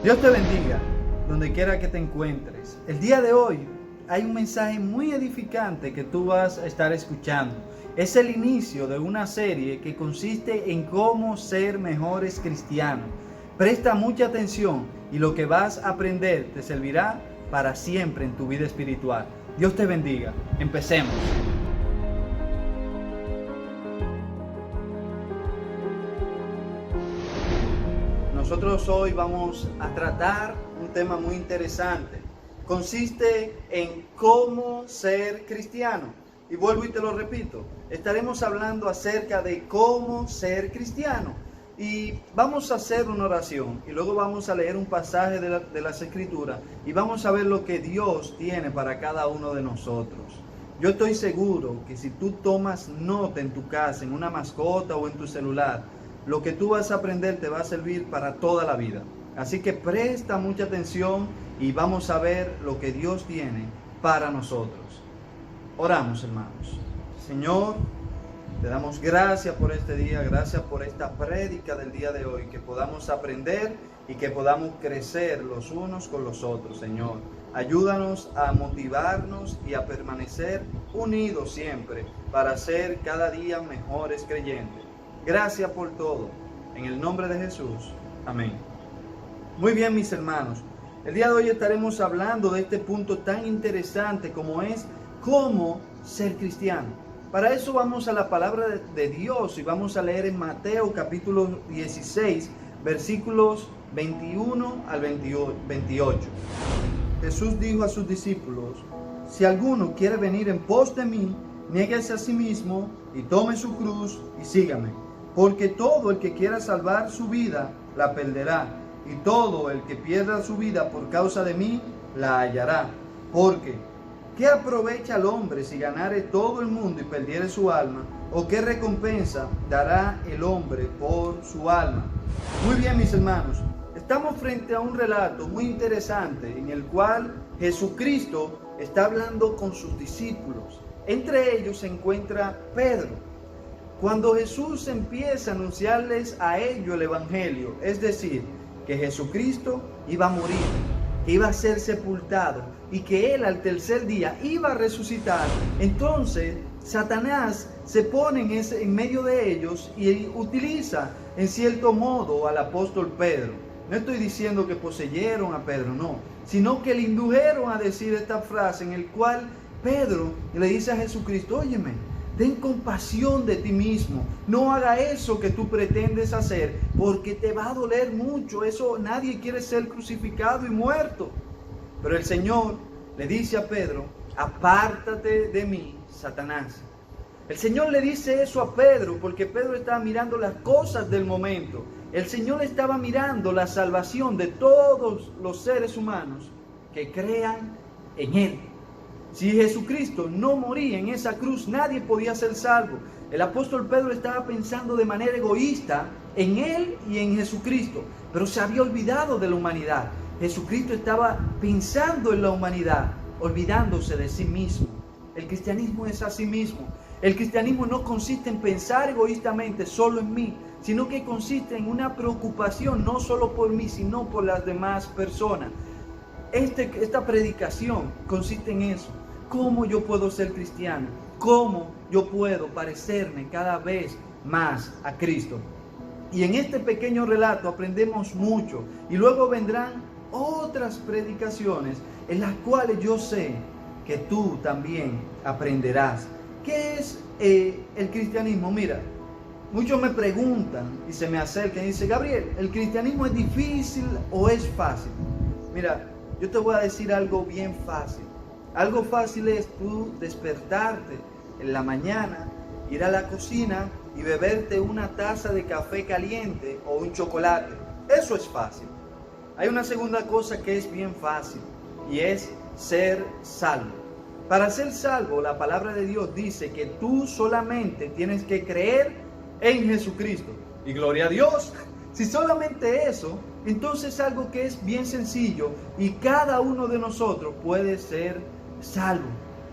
Dios te bendiga, donde quiera que te encuentres. El día de hoy hay un mensaje muy edificante que tú vas a estar escuchando. Es el inicio de una serie que consiste en cómo ser mejores cristianos. Presta mucha atención y lo que vas a aprender te servirá para siempre en tu vida espiritual. Dios te bendiga. Empecemos. Nosotros hoy vamos a tratar un tema muy interesante. Consiste en cómo ser cristiano. Y vuelvo y te lo repito, estaremos hablando acerca de cómo ser cristiano. Y vamos a hacer una oración y luego vamos a leer un pasaje de las Escrituras y vamos a ver lo que Dios tiene para cada uno de nosotros. Yo estoy seguro que si tú tomas nota en tu casa, en una mascota o en tu celular, lo que tú vas a aprender te va a servir para toda la vida. Así que presta mucha atención y vamos a ver lo que Dios tiene para nosotros. Oramos, hermanos. Señor, te damos gracias por este día, gracias por esta prédica del día de hoy, que podamos aprender y que podamos crecer los unos con los otros, Señor. Ayúdanos a motivarnos y a permanecer unidos siempre para ser cada día mejores creyentes. Gracias por todo. En el nombre de Jesús. Amén. Muy bien, mis hermanos. El día de hoy estaremos hablando de este punto tan interesante como es cómo ser cristiano. Para eso vamos a la palabra de Dios y vamos a leer en Mateo capítulo 16, versículos 21 al 28. Jesús dijo a sus discípulos: si alguno quiere venir en pos de mí, niéguese a sí mismo y tome su cruz y sígame. Porque todo el que quiera salvar su vida, la perderá. Y todo el que pierda su vida por causa de mí, la hallará. Porque, ¿qué aprovecha el hombre si ganare todo el mundo y perdiere su alma? ¿O qué recompensa dará el hombre por su alma? Muy bien, mis hermanos. Estamos frente a un relato muy interesante en el cual Jesucristo está hablando con sus discípulos. Entre ellos se encuentra Pedro. Cuando Jesús empieza a anunciarles a ellos el Evangelio, es decir, que Jesucristo iba a morir, que iba a ser sepultado y que Él al tercer día iba a resucitar, entonces Satanás se pone en medio de ellos y utiliza en cierto modo al apóstol Pedro. No estoy diciendo que poseyeron a Pedro, no, sino que le indujeron a decir esta frase en el cual Pedro le dice a Jesucristo: óyeme, ten compasión de ti mismo, no haga eso que tú pretendes hacer, porque te va a doler mucho. Eso, nadie quiere ser crucificado y muerto. Pero el Señor le dice a Pedro: apártate de mí, Satanás. El Señor le dice eso a Pedro porque Pedro estaba mirando las cosas del momento. El Señor estaba mirando la salvación de todos los seres humanos que crean en Él. Si Jesucristo no moría en esa cruz, nadie podía ser salvo. El apóstol Pedro estaba pensando de manera egoísta en Él y en Jesucristo, pero se había olvidado de la humanidad. Jesucristo estaba pensando en la humanidad, olvidándose de sí mismo. El cristianismo es así mismo. El cristianismo no consiste en pensar egoístamente solo en mí, sino que consiste en una preocupación no solo por mí, sino por las demás personas. Esta predicación consiste en eso. ¿Cómo yo puedo ser cristiano? ¿Cómo yo puedo parecerme cada vez más a Cristo? Y en este pequeño relato aprendemos mucho. Y luego vendrán otras predicaciones en las cuales yo sé que tú también aprenderás. ¿Qué es el cristianismo? Mira, muchos me preguntan y se me acercan y dicen: Gabriel, ¿el cristianismo es difícil o es fácil? Mira, yo te voy a decir algo bien fácil. Algo fácil es tú despertarte en la mañana, ir a la cocina y beberte una taza de café caliente o un chocolate. Eso es fácil. Hay una segunda cosa que es bien fácil y es ser salvo. Para ser salvo, la palabra de Dios dice que tú solamente tienes que creer en Jesucristo. Y gloria a Dios. Si solamente eso, entonces es algo que es bien sencillo y cada uno de nosotros puede ser salvo.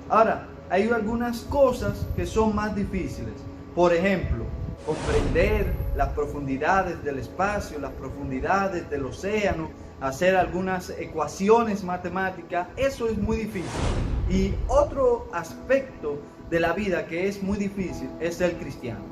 Ahora, hay algunas cosas que son más difíciles. Por ejemplo, comprender las profundidades del espacio, las profundidades del océano, hacer algunas ecuaciones matemáticas, eso es muy difícil. Y otro aspecto de la vida que es muy difícil es ser cristiano.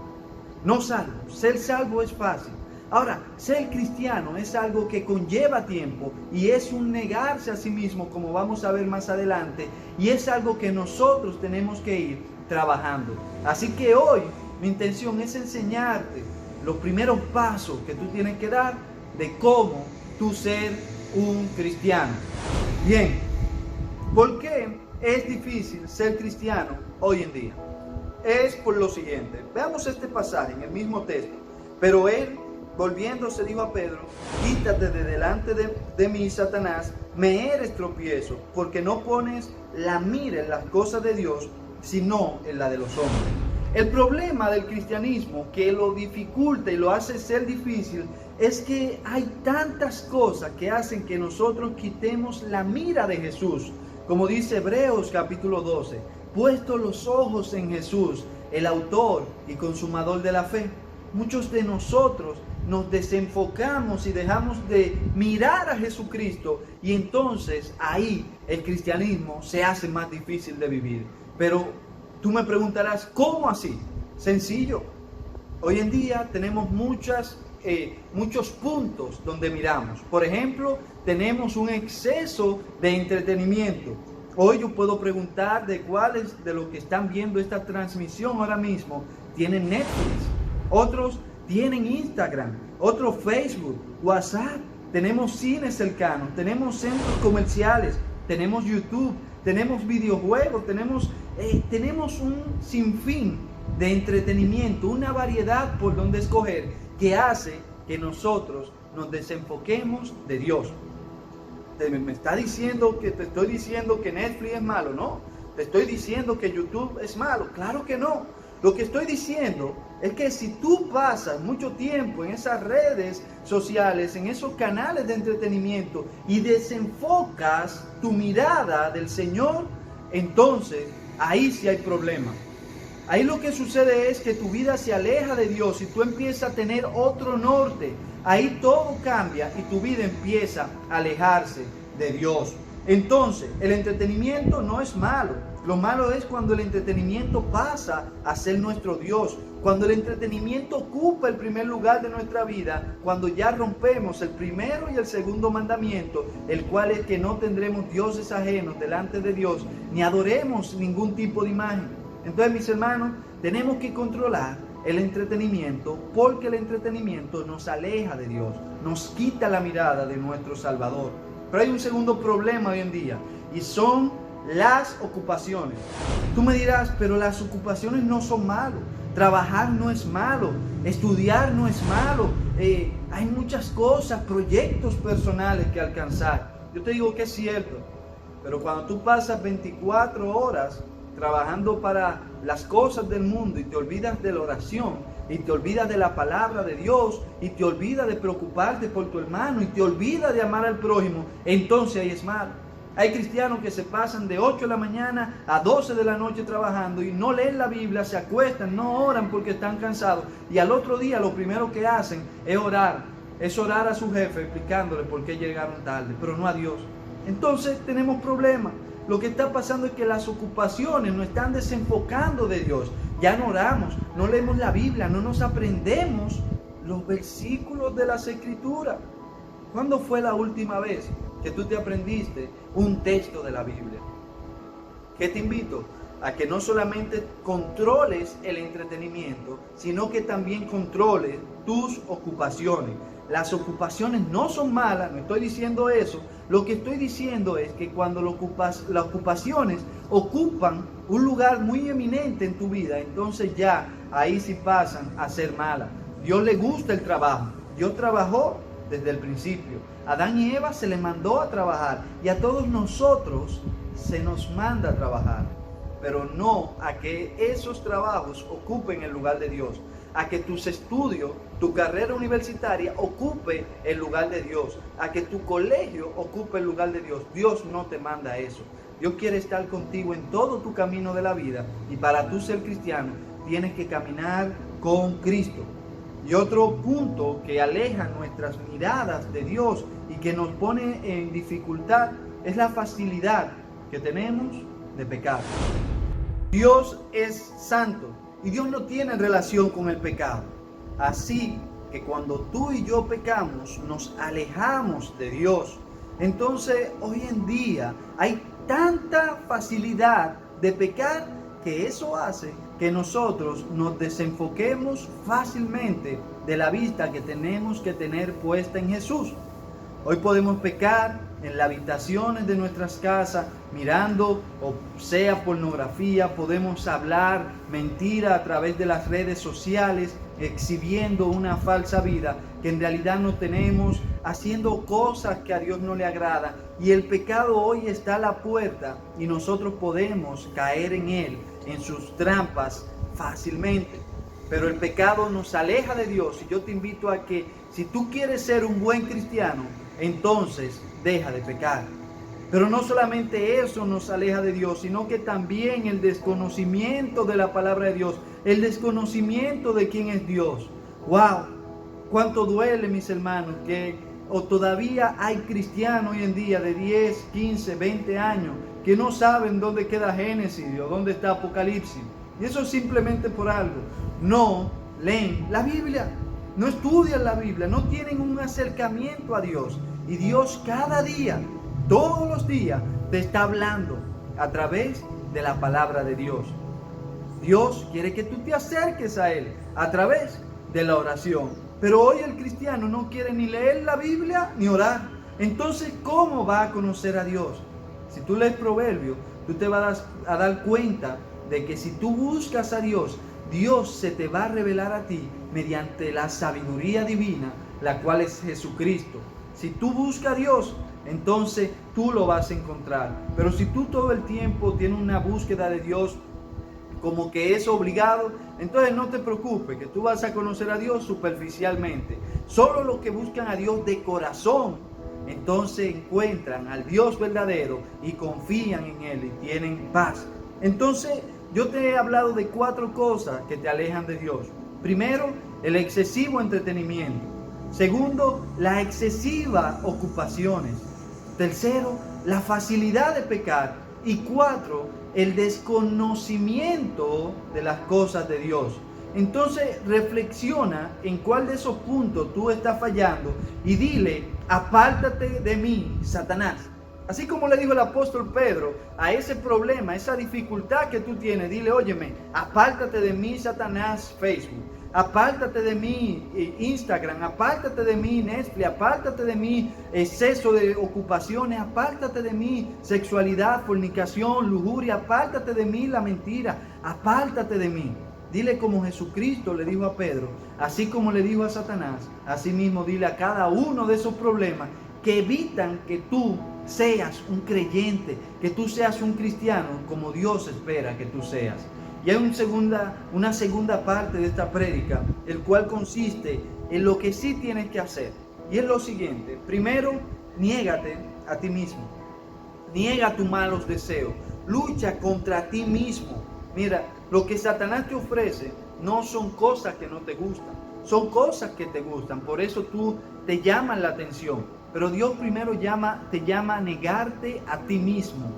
No salvo, ser salvo es fácil. Ahora, ser cristiano es algo que conlleva tiempo y es un negarse a sí mismo, como vamos a ver más adelante, y es algo que nosotros tenemos que ir trabajando. Así que hoy mi intención es enseñarte los primeros pasos que tú tienes que dar de cómo tú ser un cristiano. Bien, ¿por qué es difícil ser cristiano hoy en día? Es por lo siguiente. Veamos este pasaje en el mismo texto. Pero él, volviéndose, dijo a Pedro: quítate de delante de mí, Satanás, me eres tropiezo, porque no pones la mira en las cosas de Dios, sino en la de los hombres. El problema del cristianismo que lo dificulta y lo hace ser difícil es que hay tantas cosas que hacen que nosotros quitemos la mira de Jesús. Como dice Hebreos capítulo 12, puesto los ojos en Jesús, el autor y consumador de la fe. Muchos de nosotros nos desenfocamos y dejamos de mirar a Jesucristo, y entonces ahí el cristianismo se hace más difícil de vivir. Pero tú me preguntarás, ¿cómo así? Sencillo. Hoy en día tenemos muchos puntos donde miramos. Por ejemplo, tenemos un exceso de entretenimiento. Hoy yo puedo preguntar de cuáles de los que están viendo esta transmisión ahora mismo tienen Netflix, otros tienen Instagram, otros Facebook, WhatsApp, tenemos cines cercanos, tenemos centros comerciales, tenemos YouTube, tenemos videojuegos, tenemos un sinfín de entretenimiento, una variedad por donde escoger que hace que nosotros nos desenfoquemos de Dios. Me está diciendo que te estoy diciendo que Netflix es malo, ¿no? Te estoy diciendo que YouTube es malo, claro que no. Lo que estoy diciendo es que si tú pasas mucho tiempo en esas redes sociales, en esos canales de entretenimiento y desenfocas tu mirada del Señor, entonces ahí sí hay problema. Ahí lo que sucede es que tu vida se aleja de Dios y tú empiezas a tener otro norte. Ahí todo cambia y tu vida empieza a alejarse de Dios. Entonces, el entretenimiento no es malo. Lo malo es cuando el entretenimiento pasa a ser nuestro Dios. Cuando el entretenimiento ocupa el primer lugar de nuestra vida, cuando ya rompemos el primero y el segundo mandamiento, el cual es que no tendremos dioses ajenos delante de Dios, ni adoremos ningún tipo de imagen. Entonces, mis hermanos, tenemos que controlar el entretenimiento, porque el entretenimiento nos aleja de Dios, nos quita la mirada de nuestro Salvador. Pero hay un segundo problema hoy en día, y son las ocupaciones. Tú me dirás, pero las ocupaciones no son malos, trabajar no es malo, estudiar no es malo, hay muchas cosas, proyectos personales que alcanzar. Yo te digo que es cierto, pero cuando tú pasas 24 horas trabajando para las cosas del mundo y te olvidas de la oración, y te olvidas de la palabra de Dios, y te olvidas de preocuparte por tu hermano, y te olvidas de amar al prójimo, entonces ahí es malo. Hay cristianos que se pasan de 8 de la mañana a 12 de la noche trabajando y no leen la Biblia, se acuestan, no oran porque están cansados, y al otro día lo primero que hacen es orar a su jefe explicándole por qué llegaron tarde, pero no a Dios. Entonces tenemos problemas. Lo que está pasando es que las ocupaciones nos están desenfocando de Dios. Ya no oramos, no leemos la Biblia, no nos aprendemos los versículos de las Escrituras. ¿Cuándo fue la última vez que tú te aprendiste un texto de la Biblia? ¿Qué te invito? A que no solamente controles el entretenimiento, sino que también controles tus ocupaciones. Las ocupaciones no son malas, no estoy diciendo eso. Lo que estoy diciendo es que cuando las ocupaciones ocupan un lugar muy eminente en tu vida, entonces ya ahí sí pasan a ser malas. Dios le gusta el trabajo. Dios trabajó desde el principio. A Adán y Eva se les mandó a trabajar, y a todos nosotros se nos manda a trabajar, pero no a que esos trabajos ocupen el lugar de Dios, a que tus estudios, tu carrera universitaria ocupe el lugar de Dios, a que tu colegio ocupe el lugar de Dios. Dios no te manda eso. Dios quiere estar contigo en todo tu camino de la vida, y para tú ser cristiano tienes que caminar con Cristo. Y otro punto que aleja nuestras miradas de Dios y que nos pone en dificultad es la facilidad que tenemos de pecar. Dios es santo y Dios no tiene relación con el pecado. Así que cuando tú y yo pecamos, nos alejamos de Dios. Entonces, hoy en día hay tanta facilidad de pecar que eso hace que nosotros nos desenfoquemos fácilmente de la vista que tenemos que tener puesta en Jesús. Hoy podemos pecar en las habitaciones de nuestras casas, mirando o sea pornografía, podemos hablar mentira a través de las redes sociales, exhibiendo una falsa vida que en realidad no tenemos, haciendo cosas que a Dios no le agrada. Y el pecado hoy está a la puerta y nosotros podemos caer en él, en sus trampas fácilmente. Pero el pecado nos aleja de Dios y yo te invito a que si tú quieres ser un buen cristiano, entonces deja de pecar. Pero no solamente eso nos aleja de Dios, sino que también el desconocimiento de la palabra de Dios, el desconocimiento de quién es Dios. ¡Wow! Cuánto duele, mis hermanos, que todavía hay cristianos hoy en día de 10, 15, 20 años que no saben dónde queda Génesis o dónde está Apocalipsis. Y eso simplemente por algo. No leen la Biblia, no estudian la Biblia, no tienen un acercamiento a Dios. Y Dios cada día, todos los días, te está hablando a través de la palabra de Dios. Dios quiere que tú te acerques a Él a través de la oración. Pero hoy el cristiano no quiere ni leer la Biblia ni orar. Entonces, ¿cómo va a conocer a Dios? Si tú lees Proverbios, tú te vas a dar cuenta de que si tú buscas a Dios, Dios se te va a revelar a ti mediante la sabiduría divina, la cual es Jesucristo. Si tú buscas a Dios, entonces tú lo vas a encontrar. Pero si tú todo el tiempo tienes una búsqueda de Dios como que es obligado, entonces no te preocupes, que tú vas a conocer a Dios superficialmente. Solo los que buscan a Dios de corazón, entonces encuentran al Dios verdadero y confían en Él y tienen paz. Entonces, yo te he hablado de 4 cosas que te alejan de Dios. Primero, el excesivo entretenimiento. Segundo, las excesivas ocupaciones. Tercero, la facilidad de pecar. Y 4, el desconocimiento de las cosas de Dios. Entonces, reflexiona en cuál de esos puntos tú estás fallando y dile: apártate de mí, Satanás. Así como le dijo el apóstol Pedro a ese problema, esa dificultad que tú tienes, dile: óyeme, apártate de mí, Satanás, Facebook. Apártate de mí, Instagram. Apártate de mí, Netflix. Apártate de mí, exceso de ocupaciones. Apártate de mí, sexualidad, fornicación, lujuria. Apártate de mí, la mentira. Apártate de mí. Dile como Jesucristo le dijo a Pedro, así como le dijo a Satanás, así mismo dile a cada uno de esos problemas que evitan que tú seas un creyente, que tú seas un cristiano como Dios espera que tú seas. Y hay una segunda parte de esta prédica, el cual consiste en lo que sí tienes que hacer. Y es lo siguiente: primero, niégate a ti mismo. Niega tus malos deseos. Lucha contra ti mismo. Mira, lo que Satanás te ofrece no son cosas que no te gustan, son cosas que te gustan. Por eso tú te llaman la atención. Pero Dios primero te llama a negarte a ti mismo.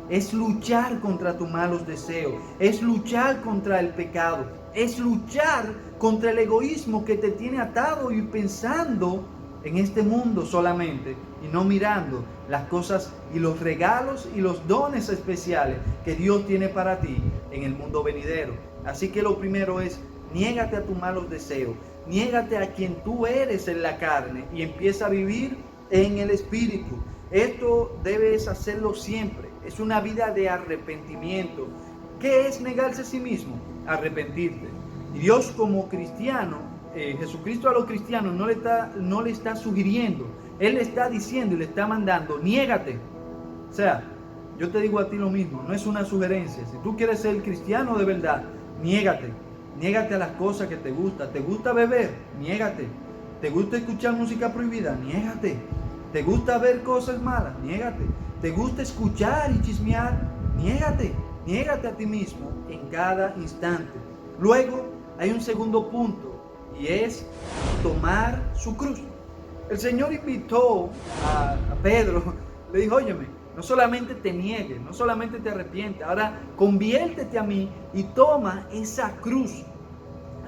Es luchar contra tus malos deseos, es luchar contra el pecado, es luchar contra el egoísmo que te tiene atado y pensando en este mundo solamente y no mirando las cosas y los regalos y los dones especiales que Dios tiene para ti en el mundo venidero. Así que lo primero es: niégate a tus malos deseos, niégate a quien tú eres en la carne y empieza a vivir en el Espíritu. Esto debes hacerlo siempre. Es una vida de arrepentimiento. ¿Qué es negarse a sí mismo? Arrepentirte. Y Dios como cristiano, Jesucristo a los cristianos no le está sugiriendo. Él le está diciendo y le está mandando: niégate. O sea, yo te digo a ti lo mismo, no es una sugerencia. Si tú quieres ser cristiano de verdad, niégate. Niégate a las cosas que te gustan. ¿Te gusta beber? Niégate. ¿Te gusta escuchar música prohibida? Niégate. ¿Te gusta ver cosas malas? Niégate. ¿Te gusta escuchar y chismear? Niégate. Niégate a ti mismo en cada instante. Luego hay un segundo punto y es tomar su cruz. El Señor invitó a Pedro, le dijo, óyeme, no solamente te niegues, no solamente te arrepientes, ahora conviértete a mí y toma esa cruz.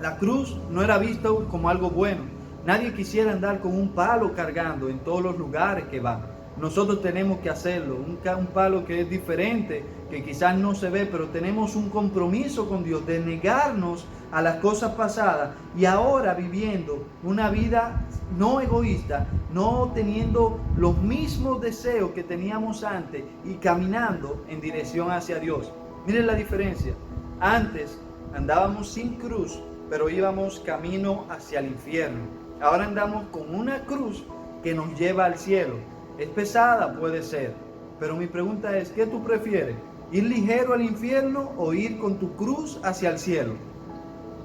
La cruz no era vista como algo bueno. Nadie quisiera andar con un palo cargando en todos los lugares que va. Nosotros tenemos que hacerlo, un palo que es diferente, que quizás no se ve, pero tenemos un compromiso con Dios de negarnos a las cosas pasadas y ahora viviendo una vida no egoísta, no teniendo los mismos deseos que teníamos antes y caminando en dirección hacia Dios. Miren la diferencia. Antes andábamos sin cruz, pero íbamos camino hacia el infierno. Ahora andamos con una cruz que nos lleva al cielo. Es pesada, puede ser, pero mi pregunta es, ¿qué tú prefieres? ¿Ir ligero al infierno o ir con tu cruz hacia el cielo?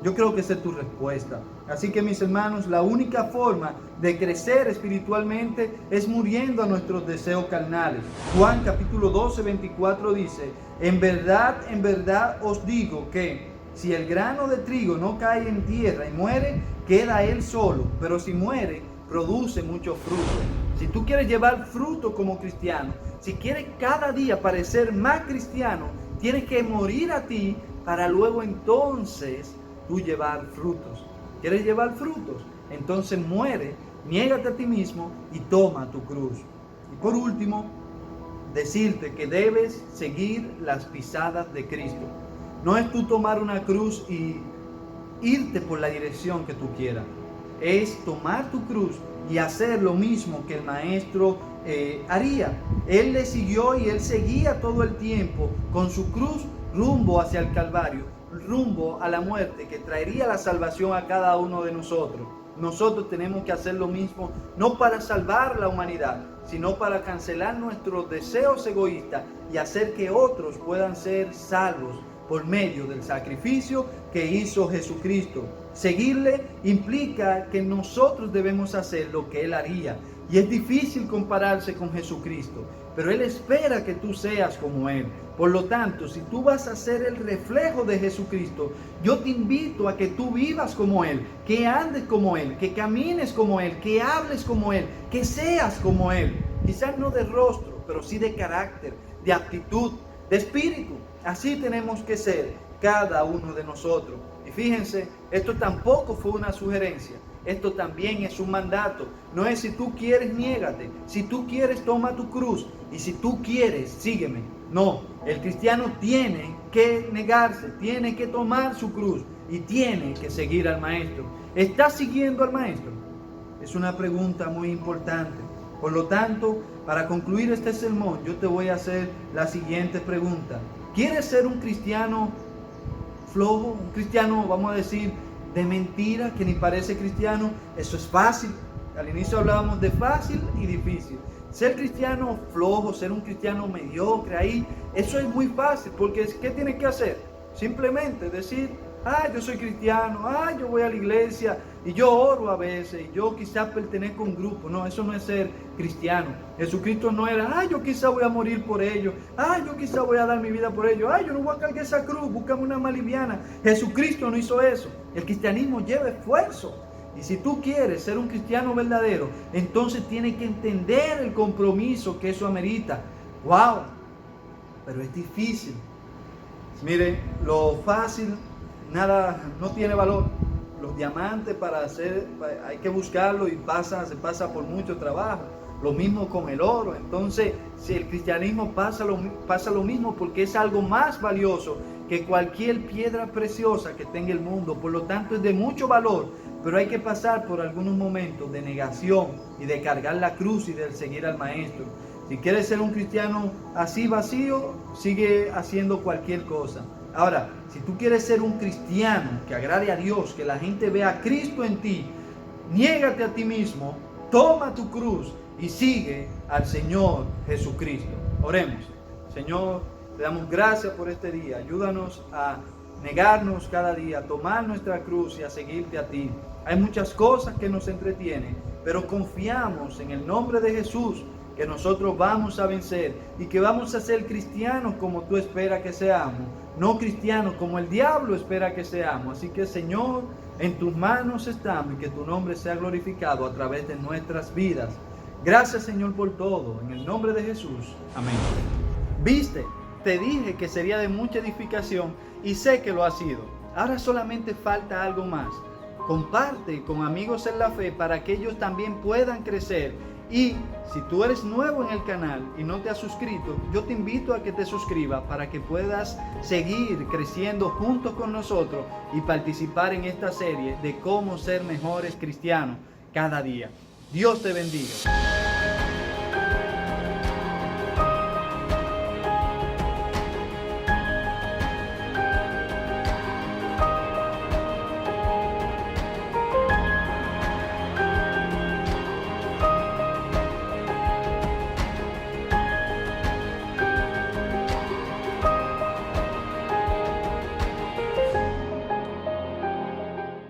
Yo creo que esa es tu respuesta. Así que mis hermanos, la única forma de crecer espiritualmente es muriendo a nuestros deseos carnales. Juan capítulo 12, 24 dice, en verdad os digo que si el grano de trigo no cae en tierra y muere, queda él solo, pero si muere, produce mucho fruto. Si tú quieres llevar fruto como cristiano, si quieres cada día parecer más cristiano, tienes que morir a ti para luego entonces tú llevar frutos. ¿Quieres llevar frutos? Entonces muere, niégate a ti mismo y toma tu cruz. Y por último, decirte que debes seguir las pisadas de Cristo. No es tú tomar una cruz y irte por la dirección que tú quieras. Es tomar tu cruz y hacer lo mismo que el maestro haría. Él le siguió y él seguía todo el tiempo con su cruz rumbo hacia el Calvario, rumbo a la muerte que traería la salvación a cada uno de nosotros. Nosotros tenemos que hacer lo mismo, no para salvar la humanidad, sino para cancelar nuestros deseos egoístas y hacer que otros puedan ser salvos por medio del sacrificio que hizo Jesucristo. Seguirle implica que nosotros debemos hacer lo que Él haría. Y es difícil compararse con Jesucristo, pero Él espera que tú seas como Él. Por lo tanto, si tú vas a ser el reflejo de Jesucristo, yo te invito a que tú vivas como Él, que andes como Él, que camines como Él, que hables como Él, que seas como Él. Quizás no de rostro, pero sí de carácter, de actitud, de espíritu. Así tenemos que ser cada uno de nosotros. Y fíjense, esto tampoco fue una sugerencia. Esto también es un mandato. No es si tú quieres, niégate. Si tú quieres, toma tu cruz. Y si tú quieres, sígueme. No, el cristiano tiene que negarse, tiene que tomar su cruz y tiene que seguir al maestro. ¿Estás siguiendo al maestro? Es una pregunta muy importante. Por lo tanto, para concluir este sermón, yo te voy a hacer la siguiente pregunta. ¿Quieres ser un cristiano flojo? Un cristiano, vamos a decir, de mentira, que ni parece cristiano. Eso es fácil. Al inicio hablábamos de fácil y difícil. Ser cristiano flojo, ser un cristiano mediocre, ahí, eso es muy fácil, porque ¿qué tienes que hacer? Simplemente decir, yo soy cristiano, yo voy a la iglesia, y yo oro a veces, y yo quizás pertenezco a un grupo. No, eso no es ser cristiano. Jesucristo no era, yo quizás voy a morir por ellos, yo quizás voy a dar mi vida por ellos, yo no voy a cargar esa cruz, búscame una más liviana. Jesucristo no hizo eso. El cristianismo lleva esfuerzo. Y si tú quieres ser un cristiano verdadero, entonces tienes que entender el compromiso que eso amerita. ¡Wow! Pero es difícil. Mire, lo fácil, nada, no tiene valor. Los diamantes hay que buscarlo y se pasa por mucho trabajo. Lo mismo con el oro. Entonces, si el cristianismo pasa lo mismo, porque es algo más valioso que cualquier piedra preciosa que tenga el mundo. Por lo tanto, es de mucho valor. Pero hay que pasar por algunos momentos de negación y de cargar la cruz y de seguir al maestro. Si quieres ser un cristiano así vacío, sigue haciendo cualquier cosa. Ahora, si tú quieres ser un cristiano que agrade a Dios, que la gente vea a Cristo en ti, niégate a ti mismo, toma tu cruz y sigue al Señor Jesucristo. Oremos. Señor, te damos gracias por este día. Ayúdanos a negarnos cada día, a tomar nuestra cruz y a seguirte a ti. Hay muchas cosas que nos entretienen, pero confiamos en el nombre de Jesús, que nosotros vamos a vencer y que vamos a ser cristianos como tú esperas que seamos, no cristianos como el diablo espera que seamos. Así que, Señor, en tus manos estamos y que tu nombre sea glorificado a través de nuestras vidas. Gracias, Señor, por todo. En el nombre de Jesús. Amén. ¿Viste? Te dije que sería de mucha edificación y sé que lo ha sido. Ahora solamente falta algo más. Comparte con amigos en la fe para que ellos también puedan crecer. Y si tú eres nuevo en el canal y no te has suscrito, yo te invito a que te suscribas para que puedas seguir creciendo juntos con nosotros y participar en esta serie de cómo ser mejores cristianos cada día. Dios te bendiga.